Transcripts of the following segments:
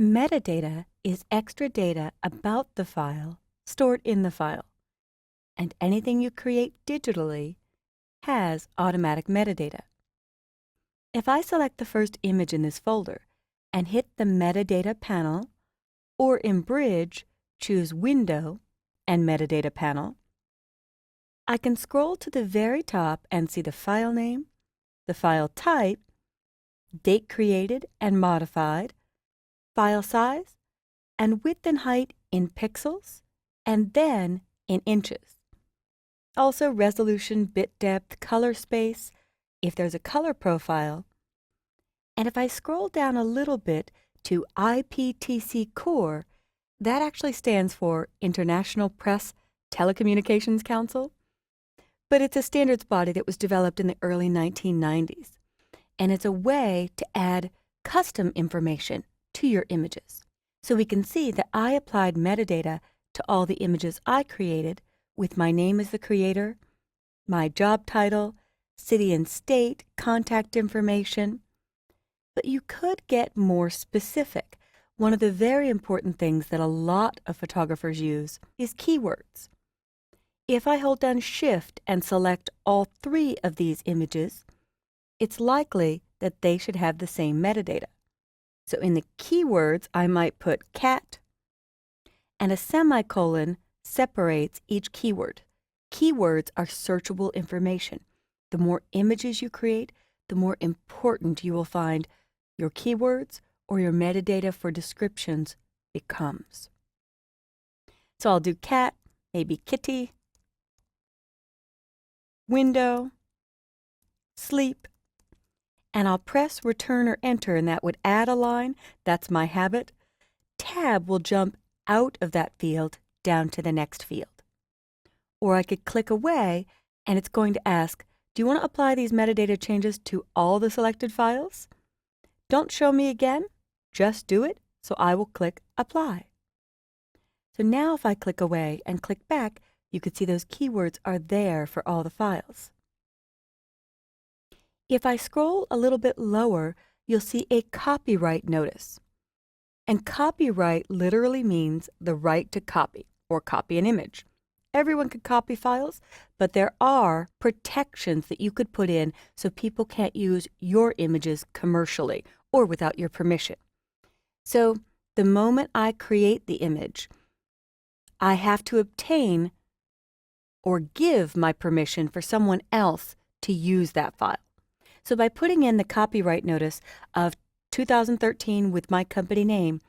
Metadata is extra data about the file stored in the file, and anything you create digitally has automatic metadata. If I select the first image in this folder and hit the Metadata Panel, or in Bridge, choose Window and Metadata Panel, I can scroll to the very top and see the file name, the file type, date created and modified, file size, and width and height in pixels, and then in inches. Also resolution, bit depth, color space, if there's a color profile. And if I scroll down a little bit to IPTC Core, that actually stands for International Press Telecommunications Council, but it's a standards body that was developed in the early 1990s, and it's a way to add custom information to your images. So we can see that I applied metadata to all the images I created with my name as the creator, my job title, city and state, contact information. But you could get more specific. One of the very important things that a lot of photographers use is keywords. If I hold down Shift and select all three of these images, it's likely that they should have the same metadata. So in the keywords, I might put cat, and a semicolon separates each keyword. Keywords are searchable information. The more images you create, the more important you will find your keywords or your metadata for descriptions becomes. So I'll do cat, maybe kitty, window, sleep, and I'll press return or enter, and that would add a line. That's my habit. Tab will jump out of that field down to the next field. Or I could click away, and it's going to ask, do you want to apply these metadata changes to all the selected files? Don't show me again, just do it, so I will click Apply. So now if I click away and click back, you can see those keywords are there for all the files. If I scroll a little bit lower, you'll see a copyright notice. And copyright literally means the right to copy or copy an image. Everyone could copy files, but there are protections that you could put in so people can't use your images commercially or without your permission. So the moment I create the image, I have to obtain or give my permission for someone else to use that file. So by putting in the copyright notice of 2013 with my company name,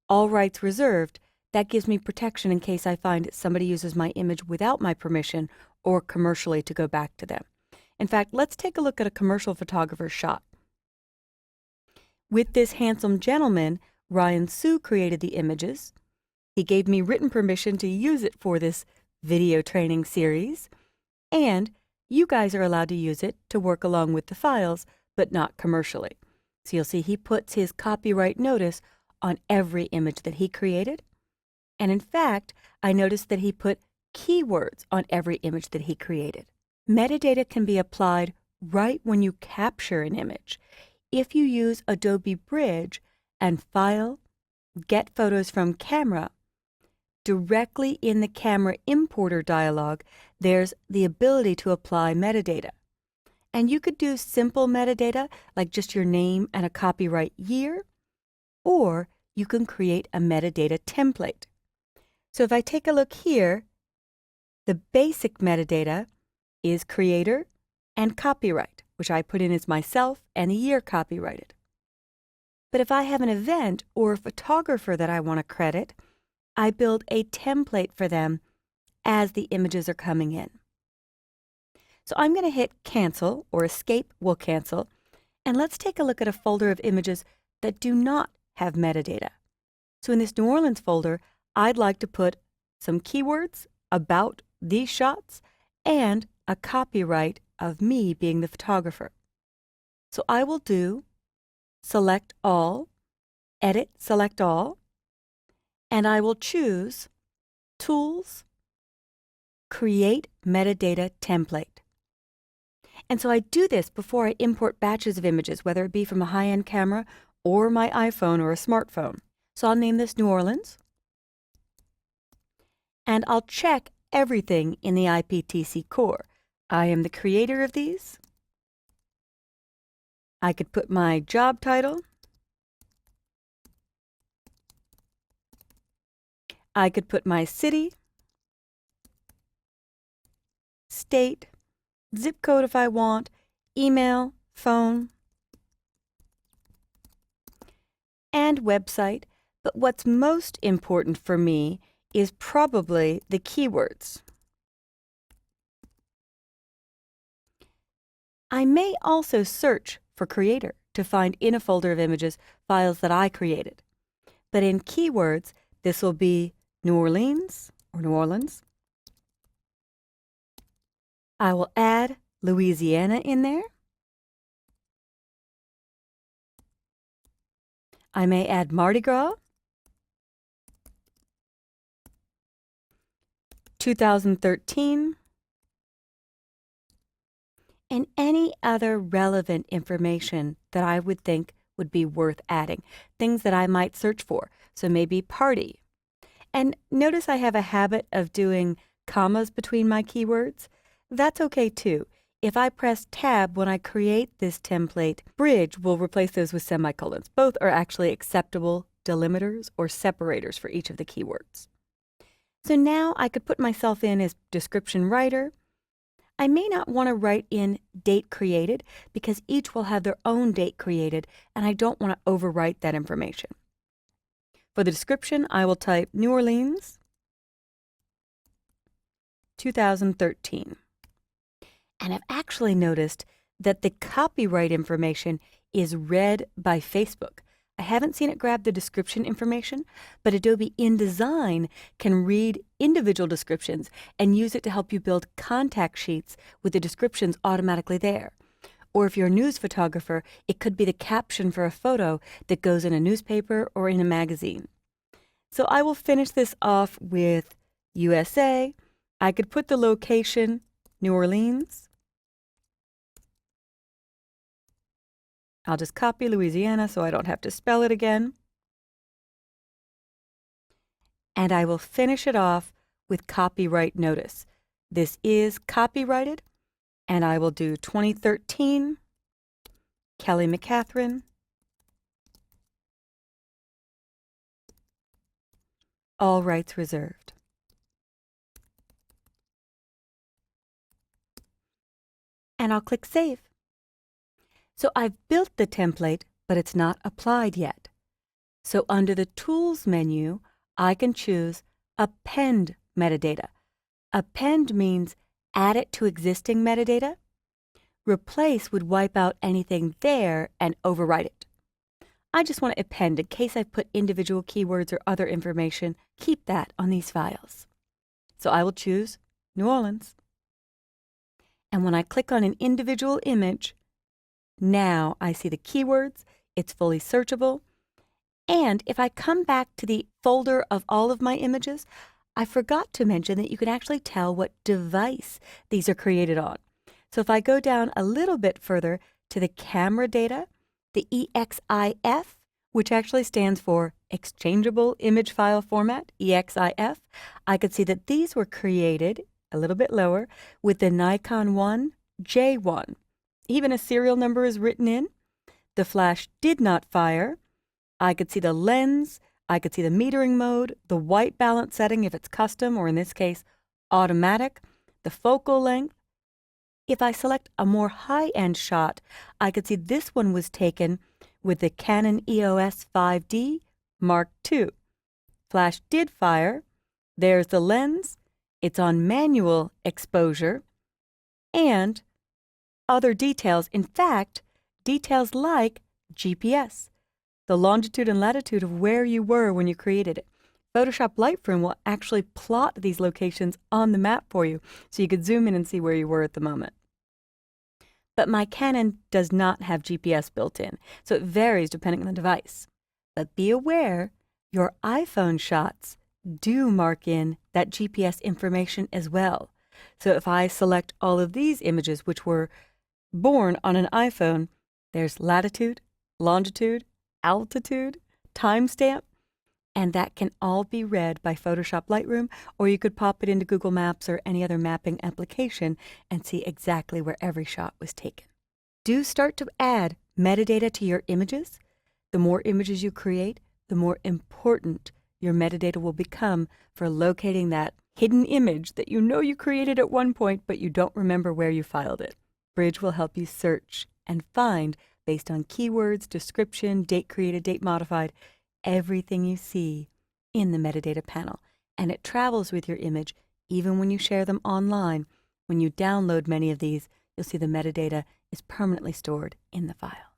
all rights reserved, that gives me protection in case I find somebody uses my image without my permission or commercially to go back to them. In fact, let's take a look at a commercial photographer's shot. With this handsome gentleman, Ryan Sue created the images. He gave me written permission to use it for this video training series, and you guys are allowed to use it to work along with the files, but not commercially. So you'll see he puts his copyright notice on every image that he created. And in fact, I noticed that he put keywords on every image that he created. Metadata can be applied right when you capture an image. If you use Adobe Bridge and File, Get Photos from Camera, directly in the Camera Importer dialog, there's the ability to apply metadata. And you could do simple metadata, like just your name and a copyright year, or you can create a metadata template. So if I take a look here, the basic metadata is creator and copyright, which I put in as myself and the year copyrighted. But if I have an event or a photographer that I want to credit, I build a template for them as the images are coming in. So I'm going to hit cancel, or escape will cancel, and let's take a look at a folder of images that do not have metadata. So in this New Orleans folder, I'd like to put some keywords about these shots and a copyright of me being the photographer. So I will do select all, edit select all, and I will choose Tools, Create Metadata Template. And so I do this before I import batches of images, whether it be from a high-end camera or my iPhone or a smartphone. So I'll name this New Orleans. And I'll check everything in the IPTC core. I am the creator of these. I could put my job title. I could put my city, state, zip code if I want, email, phone, and website. But what's most important for me is probably the keywords. I may also search for creator to find in a folder of images files that I created. But in keywords, this will be New Orleans or New Orleans. I will add Louisiana in there. I may add Mardi Gras, 2013, and any other relevant information that I would think would be worth adding, things that I might search for. So maybe party. And notice I have a habit of doing commas between my keywords. That's okay too. If I press Tab when I create this template, Bridge will replace those with semicolons. Both are actually acceptable delimiters or separators for each of the keywords. So now I could put myself in as description writer. I may not want to write in date created because each will have their own date created, and I don't want to overwrite that information. For the description, I will type New Orleans, 2013. And I've actually noticed that the copyright information is read by Facebook. I haven't seen it grab the description information, but Adobe InDesign can read individual descriptions and use it to help you build contact sheets with the descriptions automatically there. Or if you're a news photographer, it could be the caption for a photo that goes in a newspaper or in a magazine. So I will finish this off with USA. I could put the location, New Orleans. I'll just copy Louisiana so I don't have to spell it again. And I will finish it off with copyright notice. This is copyrighted, and I will do 2013, Kelly McCatherine, all rights reserved. And I'll click Save. So I've built the template, but it's not applied yet. So under the Tools menu, I can choose Append Metadata. Append means add it to existing metadata. Replace would wipe out anything there and overwrite it. I just want to append in case I put individual keywords or other information. Keep that on these files. So I will choose New Orleans. And when I click on an individual image, now I see the keywords, it's fully searchable. And if I come back to the folder of all of my images, I forgot to mention that you can actually tell what device these are created on. So if I go down a little bit further to the camera data, the EXIF, which actually stands for Exchangeable Image File Format, EXIF, I could see that these were created a little bit lower with the Nikon 1 J1. Even a serial number is written in. The flash did not fire. I could see the lens. I could see the metering mode, the white balance setting if it's custom, or in this case, automatic, the focal length. If I select a more high-end shot, I could see this one was taken with the Canon EOS 5D Mark II. Flash did fire. There's the lens. It's on manual exposure. And other details, in fact, details like GPS, the longitude and latitude of where you were when you created it. Photoshop Lightroom will actually plot these locations on the map for you, so you could zoom in and see where you were at the moment. But my Canon does not have GPS built in, so it varies depending on the device. But be aware, your iPhone shots do mark in that GPS information as well. So if I select all of these images which were born on an iPhone, there's latitude, longitude, altitude, timestamp. And that can all be read by Photoshop Lightroom, or you could pop it into Google Maps or any other mapping application and see exactly where every shot was taken. Do start to add metadata to your images. The more images you create, the more important your metadata will become for locating that hidden image that you know you created at one point, but you don't remember where you filed it. Bridge will help you search and find, based on keywords, description, date created, date modified, everything you see in the metadata panel. And it travels with your image even when you share them online. When you download many of these, you'll see the metadata is permanently stored in the file.